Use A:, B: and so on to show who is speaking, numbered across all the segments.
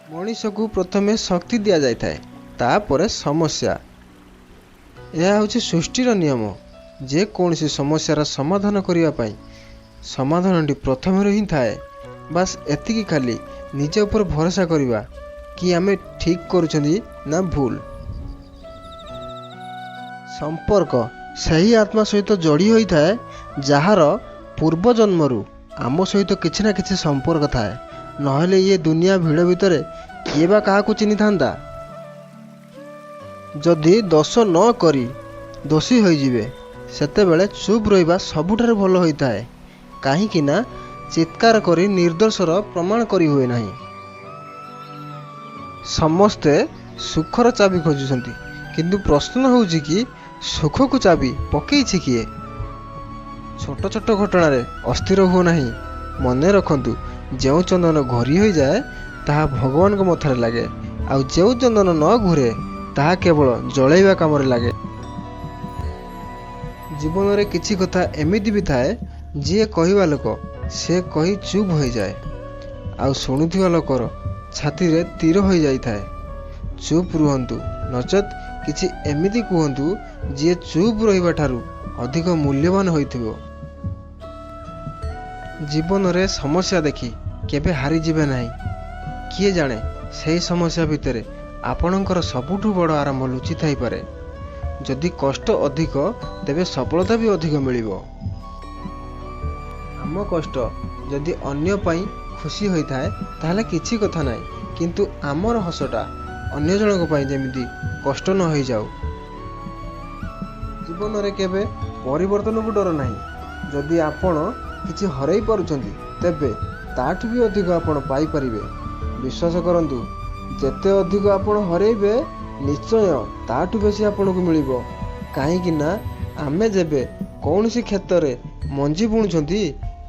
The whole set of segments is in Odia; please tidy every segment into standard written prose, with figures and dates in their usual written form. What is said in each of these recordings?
A: ମଣିଷକୁ ପ୍ରଥମେ ଶକ୍ତି ଦିଆଯାଇଥାଏ, ତାପରେ ସମସ୍ୟା। ଏହା ହେଉଛି ସୃଷ୍ଟିର ନିୟମ। ଯେକୌଣସି ସମସ୍ୟାର ସମାଧାନ କରିବା ପାଇଁ ସମାଧାନଟି ପ୍ରଥମରୁ ହିଁ ଥାଏ। ବାସ୍ ଏତିକି, ଖାଲି ନିଜ ଉପରେ ଭରସା କରିବା କି ଆମେ ଠିକ୍ କରୁଛନ୍ତି ନା ଭୁଲ। ସମ୍ପର୍କ ସେହି ଆତ୍ମା ସହିତ ଯୋଡ଼ି ହୋଇଥାଏ ଯାହାର ପୂର୍ବ ଜନ୍ମରୁ ଆମ ସହିତ କିଛି ନା କିଛି ସମ୍ପର୍କ ଥାଏ। ନହେଲେ ଇଏ ଦୁନିଆ ଭିଡ଼ ଭିତରେ କିଏ ବା କାହାକୁ ଚିହ୍ନିଥାନ୍ତା। ଯଦି ଦୋଷ ନ କରି ଦୋଷୀ ହୋଇଯିବେ, ସେତେବେଳେ ଚୁପ୍ ରହିବା ସବୁଠାରୁ ଭଲ ହୋଇଥାଏ। କାହିଁକି ନା ଚିତ୍କାର କରି ନିର୍ଦ୍ଦୋଷର ପ୍ରମାଣ କରି ହୁଏ ନାହିଁ। ସମସ୍ତେ ସୁଖର ଚାବି ଖୋଜୁଛନ୍ତି, କିନ୍ତୁ ପ୍ରଶ୍ନ ହେଉଛି କି ସୁଖକୁ ଚାବି ପକେଇଛି କିଏ? ଛୋଟ ଛୋଟ ଘଟଣାରେ ଅସ୍ଥିର ହୁଅ ନାହିଁ। ମନେ ରଖନ୍ତୁ, ଯେଉଁ ଚନ୍ଦନ ଘୋରି ହୋଇଯାଏ ତାହା ଭଗବାନଙ୍କ ମଥାରେ ଲାଗେ, ଆଉ ଯେଉଁ ଚନ୍ଦନ ନ ଘୁରେ ତାହା କେବଳ ଜଳେଇବା କାମରେ ଲାଗେ। ଜୀବନରେ କିଛି କଥା ଏମିତି ବି ଥାଏ, ଯିଏ କହିବା ଲୋକ ସେ କହି ଚୁପ୍ ହୋଇଯାଏ, ଆଉ ଶୁଣୁଥିବା ଲୋକର ଛାତିରେ ତୀର ହୋଇଯାଇଥାଏ। ଚୁପ୍ ରୁହନ୍ତୁ, ନଚେତ୍ କିଛି ଏମିତି କୁହନ୍ତୁ ଯିଏ ଚୁପ୍ ରହିବା ଠାରୁ ଅଧିକ ମୂଲ୍ୟବାନ ହୋଇଥିବ। ଜୀବନରେ ସମସ୍ୟା ଦେଖି କେବେ ହାରିଯିବେ ନାହିଁ। କିଏ ଜାଣେ, ସେହି ସମସ୍ୟା ଭିତରେ ଆପଣଙ୍କର ସବୁଠୁ ବଡ଼ ଆରମ୍ଭ ଲୁଚି ଥାଇପାରେ। ଯଦି କଷ୍ଟ ଅଧିକ, ତେବେ ସଫଳତା ବି ଅଧିକ ମିଳିବ। ଆମ କଷ୍ଟ ଯଦି ଅନ୍ୟ ପାଇଁ ଖୁସି ହୋଇଥାଏ ତାହେଲେ କିଛି କଥା ନାହିଁ, କିନ୍ତୁ ଆମର ହସଟା ଅନ୍ୟ ଜଣଙ୍କ ପାଇଁ ଯେମିତି କଷ୍ଟ ନ ହୋଇଯାଉ। ଜୀବନରେ କେବେ ପରିବର୍ତ୍ତନକୁ ଡର ନାହିଁ। ଯଦି ଆପଣ କିଛି ହରାଇ ପାରୁଛନ୍ତି, ତେବେ ତାଠୁ ବି ଅଧିକ ଆପଣ ପାଇପାରିବେ। ବିଶ୍ୱାସ କରନ୍ତୁ, ଯେତେ ଅଧିକ ଆପଣ ହରାଇବେ, ନିଶ୍ଚୟ ତାଠୁ ବେଶୀ ଆପଣଙ୍କୁ ମିଳିବ। କାହିଁକି ନା ଆମେ ଯେବେ କୌଣସି କ୍ଷେତ୍ରରେ ମଞ୍ଜି ବୁଣୁଛନ୍ତି,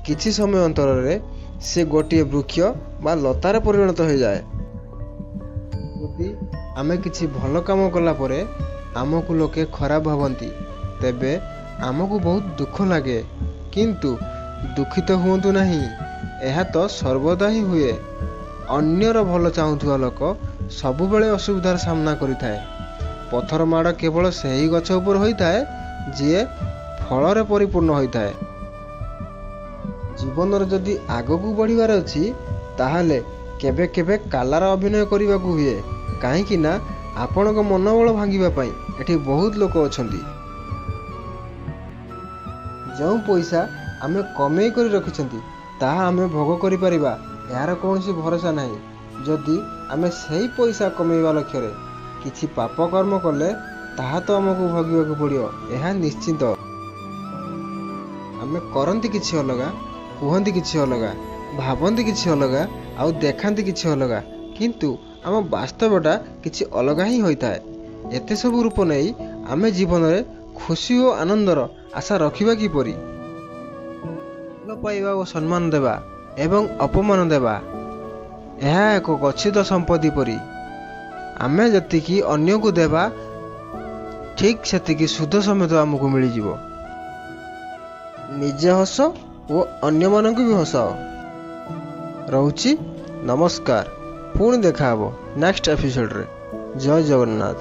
A: କିଛି ସମୟ ଅନ୍ତରରେ ସେ ଗୋଟିଏ ବୃକ୍ଷ ବା ଲତାରେ ପରିଣତ ହୋଇଯାଏ। ଯଦି ଆମେ କିଛି ଭଲ କାମ କଲା ପରେ ଆମକୁ ଲୋକେ ଖରାପ ଭାବନ୍ତି, ତେବେ ଆମକୁ ବହୁତ ଦୁଃଖ ଲାଗେ। କିନ୍ତୁ ଦୁଃଖିତ ହୁଅନ୍ତୁ ନାହିଁ, ଏହା ତ ସର୍ବଦା ହିଁ ହୁଏ। ଅନ୍ୟର ଭଲ ଚାହୁଁଥିବା ଲୋକ ସବୁବେଳେ ଅସୁବିଧାର ସାମ୍ନା କରିଥାଏ। ପଥର ମାଡ଼ କେବଳ ସେହି ଗଛ ଉପରେ ହୋଇଥାଏ ଯିଏ ଫଳରେ ପରିପୂର୍ଣ୍ଣ ହୋଇଥାଏ। ଜୀବନରେ ଯଦି ଆଗକୁ ବଢ଼ିବାର ଅଛି, ତାହେଲେ କେବେ କେବେ କାଲାର ଅଭିନୟ କରିବାକୁ ହୁଏ। କାହିଁକି ନା ଆପଣଙ୍କ ମନୋବଳ ଭାଙ୍ଗିବା ପାଇଁ ଏଠି ବହୁତ ଲୋକ ଅଛନ୍ତି। ଯେଉଁ ପଇସା ଆମେ କମେଇ କରି ରଖିଛନ୍ତି ତାହା ଆମେ ଭୋଗ କରିପାରିବା, ଏହାର କୌଣସି ଭରସା ନାହିଁ। ଯଦି ଆମେ ସେହି ପଇସା କମେଇବା ଲକ୍ଷ୍ୟରେ କିଛି ପାପ କର୍ମ କଲେ, ତାହା ତ ଆମକୁ ଭୋଗିବାକୁ ପଡ଼ିବ, ଏହା ନିଶ୍ଚିତ। ଆମେ କରନ୍ତି କିଛି ଅଲଗା, କୁହନ୍ତି କିଛି ଅଲଗା, ଭାବନ୍ତି କିଛି ଅଲଗା, ଆଉ ଦେଖାନ୍ତି କିଛି ଅଲଗା, କିନ୍ତୁ ଆମ ବାସ୍ତବଟା କିଛି ଅଲଗା ହିଁ ହୋଇଥାଏ। ଏତେ ସବୁ ରୂପ ନେଇ ଆମେ ଜୀବନରେ ଖୁସି ଓ ଆନନ୍ଦର ଆଶା ରଖିବା କିପରି? ଭଲ ପାଇବା ଓ ସମ୍ମାନ ଦେବା ଏବଂ ଅପମାନ ଦେବା, ଏହା ଏକ ଗଚ୍ଛିତ ସମ୍ପତ୍ତି ପରି। ଆମେ ଯେତିକି ଅନ୍ୟକୁ ଦେବା, ଠିକ୍ ସେତିକି ସୁଧ ସಮೇତ ଆମକୁ ମିଳିଯିବ। ନିଜେ ହସ ଓ ଅନ୍ୟମାନଙ୍କୁ ବି ହସାଅ। ରହୁଛି, ନମସ୍କାର। ପୁଣି ଦେଖା ହେବ ନେକ୍ସଟ ଏପିସୋଡ଼ରେ। ଜୟ ଜଗନ୍ନାଥ।